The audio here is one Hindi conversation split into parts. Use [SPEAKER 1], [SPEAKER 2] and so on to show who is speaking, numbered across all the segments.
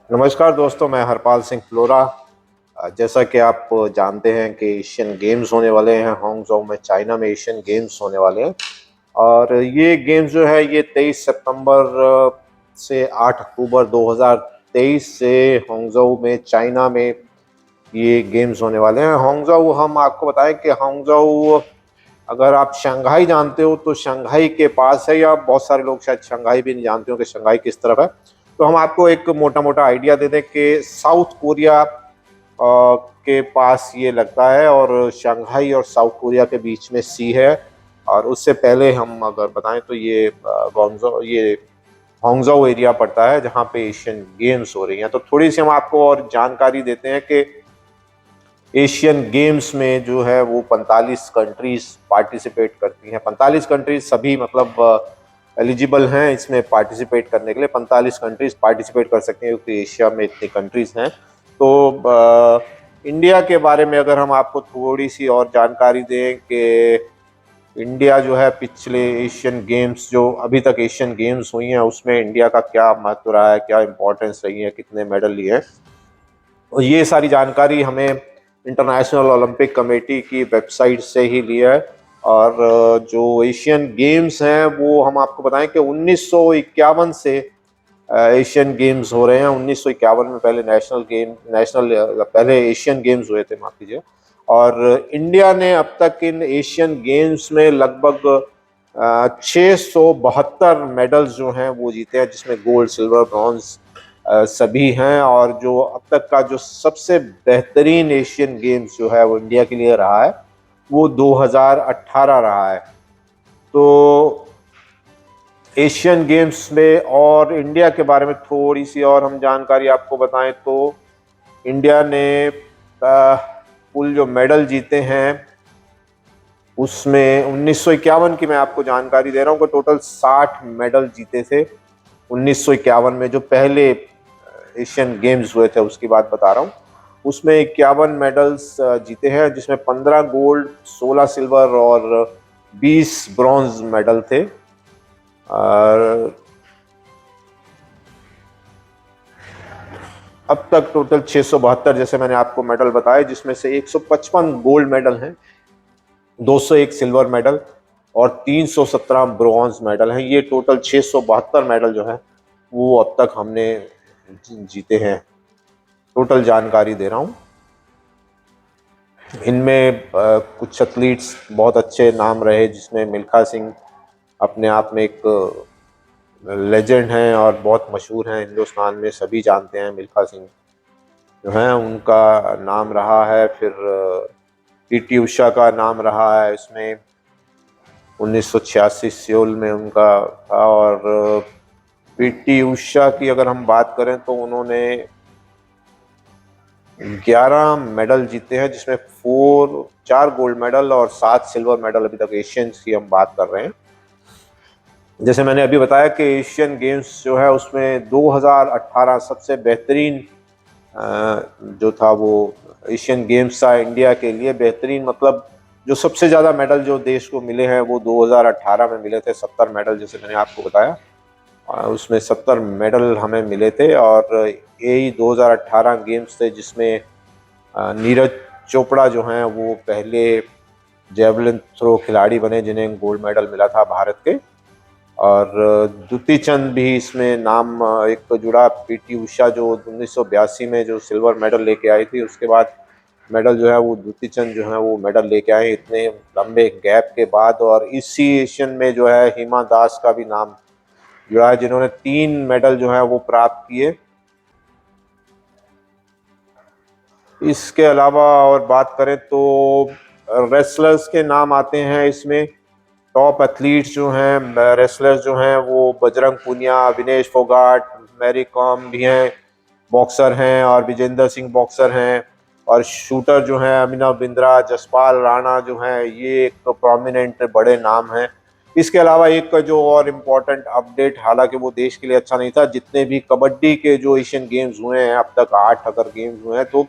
[SPEAKER 1] नमस्कार दोस्तों, मैं हरपाल सिंह फ्लोरा। जैसा कि आप जानते हैं कि एशियन गेम्स होने वाले हैं हांगझोउ में, चाइना में एशियन गेम्स होने वाले हैं। और ये गेम्स जो है ये 23 सितंबर से 8 अक्टूबर 2023 से हांगझोउ में, चाइना में ये गेम्स होने वाले हैं। हांगझोउ, हम आपको बताएं कि हांगझोउ, अगर आप शंघाई जानते हो तो शंघाई के पास है, या बहुत सारे लोग शायद शंघाई भी नहीं जानते हो कि शंघाई किस तरफ है। तो हम आपको एक मोटा मोटा आइडिया दे दें कि साउथ कोरिया के पास ये लगता है, और शंघाई और साउथ कोरिया के बीच में सी है। और उससे पहले हम अगर बताएं तो ये हांगझोउ एरिया पड़ता है जहाँ पे एशियन गेम्स हो रही हैं। तो थोड़ी सी हम आपको और जानकारी देते हैं कि एशियन गेम्स में जो है वो 45 कंट्रीज पार्टिसिपेट करती हैं। 45 कंट्रीज सभी, मतलब एलिजिबल हैं इसमें पार्टिसिपेट करने के लिए। 45 कंट्रीज पार्टिसिपेट कर सकते हैं क्योंकि एशिया में इतनी कंट्रीज हैं। तो इंडिया के बारे में अगर हम आपको थोड़ी सी और जानकारी दें कि इंडिया जो है पिछले एशियन गेम्स, जो अभी तक एशियन गेम्स हुई हैं, उसमें इंडिया का क्या महत्व रहा है, क्या इंपॉर्टेंस रही है, कितने मेडल लिए हैं, और ये सारी जानकारी हमें इंटरनेशनल ओलंपिक कमेटी की वेबसाइट से ही लिया है। और जो एशियन गेम्स हैं वो हम आपको बताएं कि 1951 से एशियन गेम्स हो रहे हैं। 1951 में पहले पहले एशियन गेम्स हुए थे, माफ कीजिए। और इंडिया ने अब तक इन एशियन गेम्स में लगभग 672 मेडल्स जो हैं वो जीते हैं, जिसमें गोल्ड, सिल्वर, ब्रॉन्ज सभी हैं। और जो अब तक का जो सबसे बेहतरीन एशियन गेम्स जो है वो इंडिया के लिए रहा है, वो 2018 रहा है। तो एशियन गेम्स में और इंडिया के बारे में थोड़ी सी और हम जानकारी आपको बताएं तो इंडिया ने कुल जो मेडल जीते हैं उसमें 1951 की मैं आपको जानकारी दे रहा हूँ कि टोटल 60 मेडल जीते थे 1951 में, जो पहले एशियन गेम्स हुए थे उसकी बात बता रहा हूँ। उसमें 51 मेडल्स जीते हैं, जिसमें 15 गोल्ड, 16 सिल्वर और 20 ब्रॉन्ज मेडल थे। और अब तक टोटल 672, जैसे मैंने आपको मेडल बताए, जिसमें से 155 गोल्ड मेडल हैं, 201 सिल्वर मेडल और 317 ब्रॉन्ज मेडल हैं। ये टोटल 672 मेडल जो है वो अब तक हमने जीते हैं। टोटल जानकारी दे रहा हूँ। इनमें कुछ एथलीट्स बहुत अच्छे नाम रहे, जिसमें मिल्खा सिंह अपने आप में एक लेजेंड हैं और बहुत मशहूर हैं, हिंदुस्तान में सभी जानते हैं मिल्खा सिंह जो हैं, उनका नाम रहा है। फिर पीटी उषा का नाम रहा है इसमें, 1986 सियोल में उनका था। और पीटी उषा की अगर हम बात करें तो उन्होंने 11 मेडल जीते हैं, जिसमें 4 गोल्ड मेडल और 7 सिल्वर मेडल। अभी तक एशियंस की हम बात कर रहे हैं। जैसे मैंने अभी बताया कि एशियन गेम्स जो है उसमें 2018 सबसे बेहतरीन जो था वो एशियन गेम्स था इंडिया के लिए। बेहतरीन मतलब जो सबसे ज़्यादा मेडल जो देश को मिले हैं वो 2018 में मिले थे, 70 मेडल, जैसे मैंने आपको बताया। उसमें 70 मेडल हमें मिले थे। और यही 2018 गेम्स थे जिसमें नीरज चोपड़ा जो हैं वो पहले जेवलिन थ्रो खिलाड़ी बने जिन्हें गोल्ड मेडल मिला था भारत के। और द्युति चंद भी इसमें नाम एक तो जुड़ा। पीटी उषा जो 1982 में जो सिल्वर मेडल लेके आई थी, उसके बाद मेडल जो है वो द्युति चंद जो है वो मेडल लेके आए इतने लंबे गैप के बाद। और इसी एशियन में जो है हिमा दास का भी नाम जुड़ा है, जिन्होंने 3 मेडल जो है वो प्राप्त किए। इसके अलावा और बात करें तो रेसलर्स के नाम आते हैं इसमें। टॉप एथलीट्स जो हैं, रेसलर्स जो हैं, वो बजरंग पूनिया, विनेश फोगाट, मैरी कॉम भी हैं, बॉक्सर हैं। और विजेंदर सिंह बॉक्सर हैं। और शूटर जो हैं अभिनव बिंद्रा, जसपाल राणा जो हैं, ये एक प्रोमिनेंट बड़े नाम हैं। इसके अलावा एक जो और इम्पोर्टेंट अपडेट, हालांकि वो देश के लिए अच्छा नहीं था, जितने भी कबड्डी के जो एशियन गेम्स हुए हैं अब तक, 8 अगर गेम्स हुए हैं तो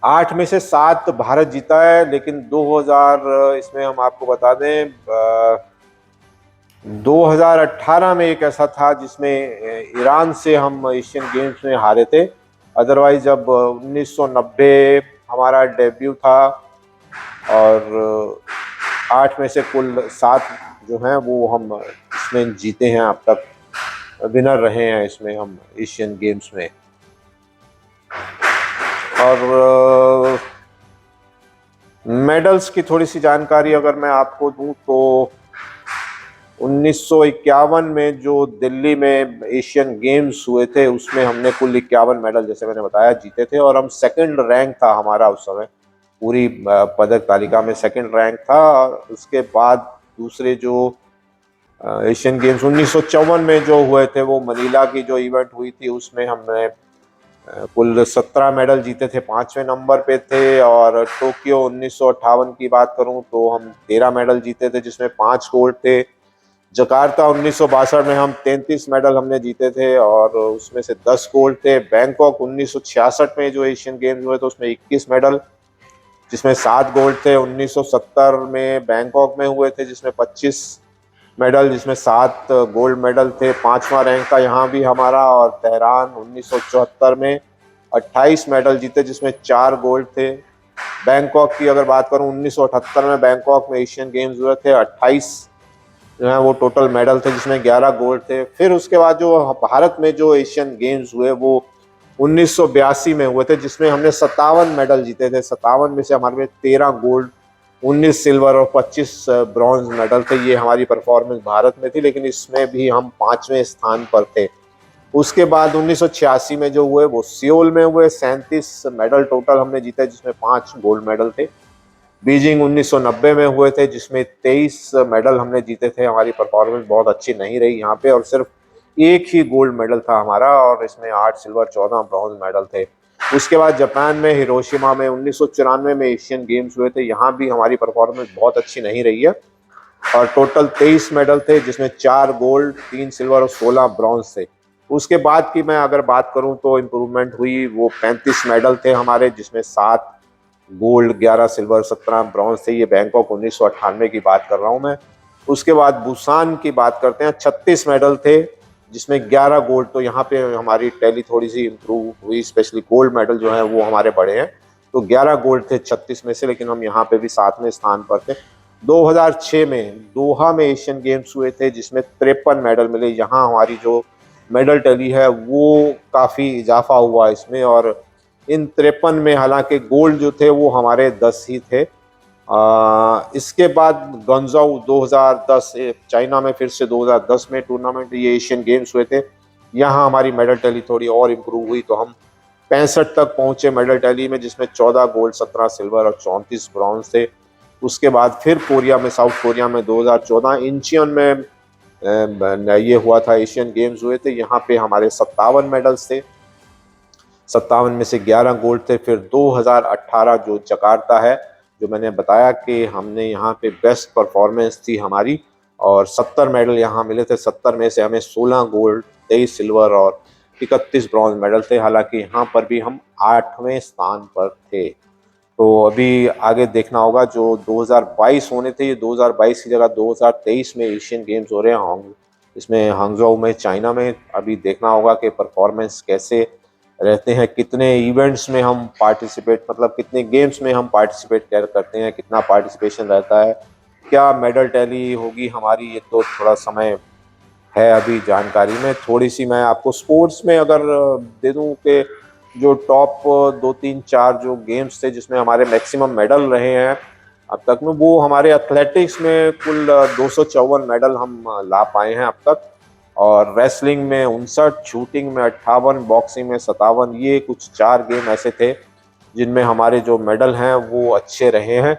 [SPEAKER 1] 8 में से 7 भारत जीता है। लेकिन 2000, इसमें हम आपको बता दें, 2018 में एक ऐसा था जिसमें ईरान से हम एशियन गेम्स में हारे थे। अदरवाइज अब 1990 हमारा डेब्यू था और 8 में से कुल 7 जो हैं वो हम इसमें जीते हैं, अब तक विनर रहे हैं इसमें हम एशियन गेम्स में। और मेडल्स की थोड़ी सी जानकारी अगर मैं आपको दूं तो 1951 में जो दिल्ली में एशियन गेम्स हुए थे उसमें हमने कुल 51 मेडल, जैसे मैंने बताया, जीते थे और हम सेकंड रैंक था हमारा उस समय, पूरी पदक तालिका में सेकंड रैंक था। उसके बाद दूसरे जो एशियन गेम्स 1954 में जो हुए थे, वो मनीला की जो इवेंट हुई थी, उसमें हमने कुल 17 मेडल जीते थे, 5वें नंबर पे थे। और टोक्यो 1958 की बात करूं तो हम 13 मेडल जीते थे, जिसमें 5 गोल्ड थे। जकार्ता 1962 में हम 33 मेडल हमने जीते थे और उसमें से 10 गोल्ड थे। बैंकॉक 1966 में जो एशियन गेम्स हुए थे उसमें 21 मेडल, जिसमें 7 गोल्ड थे। 1970 में बैंकॉक में हुए थे जिसमें 25 मेडल, जिसमें 7 गोल्ड मेडल थे, 5वां रैंक था यहाँ भी हमारा। और तेहरान 1974 में 28 मेडल जीते जिसमें 4 गोल्ड थे। बैंकॉक की अगर बात करूं 1978 में बैंकॉक में एशियन गेम्स हुए थे, 28 जो है वो टोटल मेडल थे जिसमें 11 गोल्ड थे। फिर उसके बाद जो भारत में जो एशियन गेम्स हुए वो 1982 में हुए थे, जिसमें हमने 57 मेडल जीते थे। 57 में से हमारे में 13 गोल्ड, 19 सिल्वर और 25 ब्रॉन्ज मेडल थे। ये हमारी परफॉर्मेंस भारत में थी, लेकिन इसमें भी हम 5वें स्थान पर थे। उसके बाद 1986 में जो हुए वो सियोल में हुए, 37 मेडल टोटल हमने जीते जिसमें 5 गोल्ड मेडल थे। बीजिंग 1990 में हुए थे जिसमें 23 मेडल हमने जीते थे। हमारी परफॉर्मेंस बहुत अच्छी नहीं रही यहाँ पे और सिर्फ एक ही गोल्ड मेडल था हमारा, और इसमें 8 सिल्वर 14 ब्रॉन्ज मेडल थे। उसके बाद जापान में हिरोशिमा में 1994 में एशियन गेम्स हुए थे, यहाँ भी हमारी परफॉर्मेंस बहुत अच्छी नहीं रही है और टोटल 23 मेडल थे जिसमें 4 गोल्ड, 3 सिल्वर और 16 ब्रॉन्ज थे। उसके बाद की मैं अगर बात करूं तो इम्प्रूवमेंट हुई, वो 35 मेडल थे हमारे जिसमें 7 गोल्ड, 11 सिल्वर, 17 ब्रॉन्ज थे। ये बैंकॉक 1998 की बात कर रहा हूं मैं। उसके बाद बुसान की बात करते हैं, 36 मेडल थे जिसमें 11 गोल्ड। तो यहाँ पे हमारी टैली थोड़ी सी इम्प्रूव हुई, स्पेशली गोल्ड मेडल जो है वो हमारे बढ़े हैं। तो 11 गोल्ड थे 36 में से, लेकिन हम यहाँ पे भी 7वें स्थान पर थे। 2006 में दोहा में एशियन गेम्स हुए थे जिसमें 53 मेडल मिले। यहाँ हमारी जो मेडल टैली है वो काफ़ी इजाफा हुआ इसमें, और इन 53 में हालांकि गोल्ड जो थे वो हमारे 10 ही थे। इसके बाद गंजाऊ 2010 चाइना में फिर से 2010 में टूर्नामेंट, ये एशियन गेम्स हुए थे। यहाँ हमारी मेडल टैली थोड़ी और इम्प्रूव हुई तो हम 65 तक पहुंचे मेडल टैली में, जिसमें 14 गोल्ड, 17 सिल्वर और 34 ब्रॉन्ज थे। उसके बाद फिर कोरिया में, साउथ कोरिया में 2014 इंचियन में ये हुआ था, एशियन गेम्स हुए थे। यहाँ पे हमारे 57 मेडल्स थे, 57 में से 11 गोल्ड थे। फिर 2018 जो जकार्ता है, जो मैंने बताया कि हमने यहाँ पे बेस्ट परफॉर्मेंस थी हमारी और 70 मेडल यहाँ मिले थे। 70 में से हमें 16 गोल्ड, 23 सिल्वर और 31 ब्रॉन्ज मेडल थे। हालांकि यहाँ पर भी हम 8वें स्थान पर थे। तो अभी आगे देखना होगा, जो 2022 होने थे ये 2022 की जगह 2023 में एशियन गेम्स हो रहे हैं इसमें हांगझोउ में, चाइना में। अभी देखना होगा कि परफॉर्मेंस कैसे रहते हैं, कितने इवेंट्स में हम पार्टिसिपेट, मतलब कितने गेम्स में हम पार्टिसिपेट करते हैं, कितना पार्टिसिपेशन रहता है, क्या मेडल टैली होगी हमारी। ये तो थोड़ा समय है अभी जानकारी में। थोड़ी सी मैं आपको स्पोर्ट्स में अगर दे दूं कि जो टॉप 2 3 4 जो गेम्स थे जिसमें हमारे मैक्सिमम मेडल रहे हैं अब तक में, वो हमारे एथलेटिक्स में कुल 254 मेडल हम ला पाए हैं अब तक। और रेसलिंग में 59, शूटिंग में 58, बॉक्सिंग में 57। ये कुछ 4 गेम ऐसे थे जिनमें हमारे जो मेडल हैं वो अच्छे रहे हैं।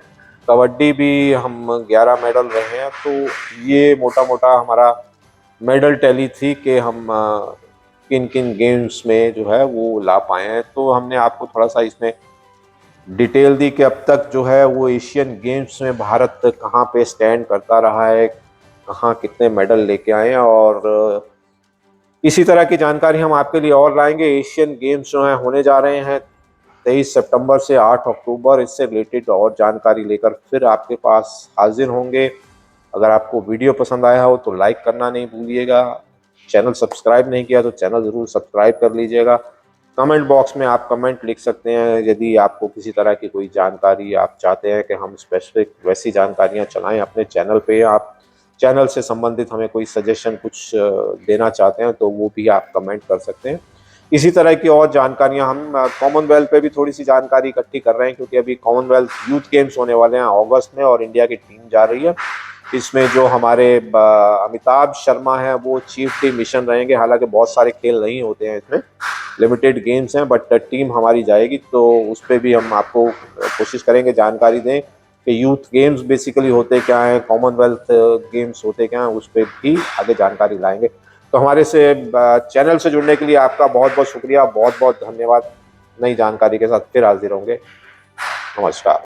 [SPEAKER 1] कबड्डी भी हम 11 मेडल रहे हैं। तो ये मोटा मोटा हमारा मेडल टैली थी कि हम किन किन गेम्स में जो है वो ला पाए हैं। तो हमने आपको थोड़ा सा इसमें डिटेल दी कि अब तक जो है वो एशियन गेम्स में भारत कहाँ पे स्टैंड करता रहा है, कहाँ कितने मेडल लेके आए हैं। और इसी तरह की जानकारी हम आपके लिए और लाएंगे। एशियन गेम्स जो है होने जा रहे हैं 23 सितंबर से 8 अक्टूबर। इससे रिलेटेड और जानकारी लेकर फिर आपके पास हाजिर होंगे। अगर आपको वीडियो पसंद आया हो तो लाइक करना नहीं भूलिएगा, चैनल सब्सक्राइब नहीं किया तो चैनल ज़रूर सब्सक्राइब कर लीजिएगा। कमेंट बॉक्स में आप कमेंट लिख सकते हैं यदि आपको किसी तरह की कोई जानकारी आप चाहते हैं कि हम स्पेसिफिक वैसी जानकारियाँ चलाएं अपने चैनल पे, आप चैनल से संबंधित हमें कोई सजेशन कुछ देना चाहते हैं तो वो भी आप कमेंट कर सकते हैं। इसी तरह की और जानकारियां हम कॉमनवेल्थ पे भी थोड़ी सी जानकारी इकट्ठी कर रहे हैं, क्योंकि अभी कॉमनवेल्थ यूथ गेम्स होने वाले हैं अगस्त में और इंडिया की टीम जा रही है। इसमें जो हमारे अमिताभ शर्मा हैं वो चीफ टीम मिशन रहेंगे। हालांकि बहुत सारे खेल नहीं होते हैं इसमें, लिमिटेड गेम्स हैं, बट टीम हमारी जाएगी तो उस पर भी हम आपको कोशिश करेंगे जानकारी दें कि यूथ गेम्स बेसिकली होते क्या हैं, कॉमनवेल्थ गेम्स होते क्या हैं, उस पर भी आगे जानकारी लाएंगे। तो हमारे से चैनल से जुड़ने के लिए आपका बहुत बहुत शुक्रिया, बहुत बहुत धन्यवाद। नई जानकारी के साथ फिर हाजिर होंगे। नमस्कार।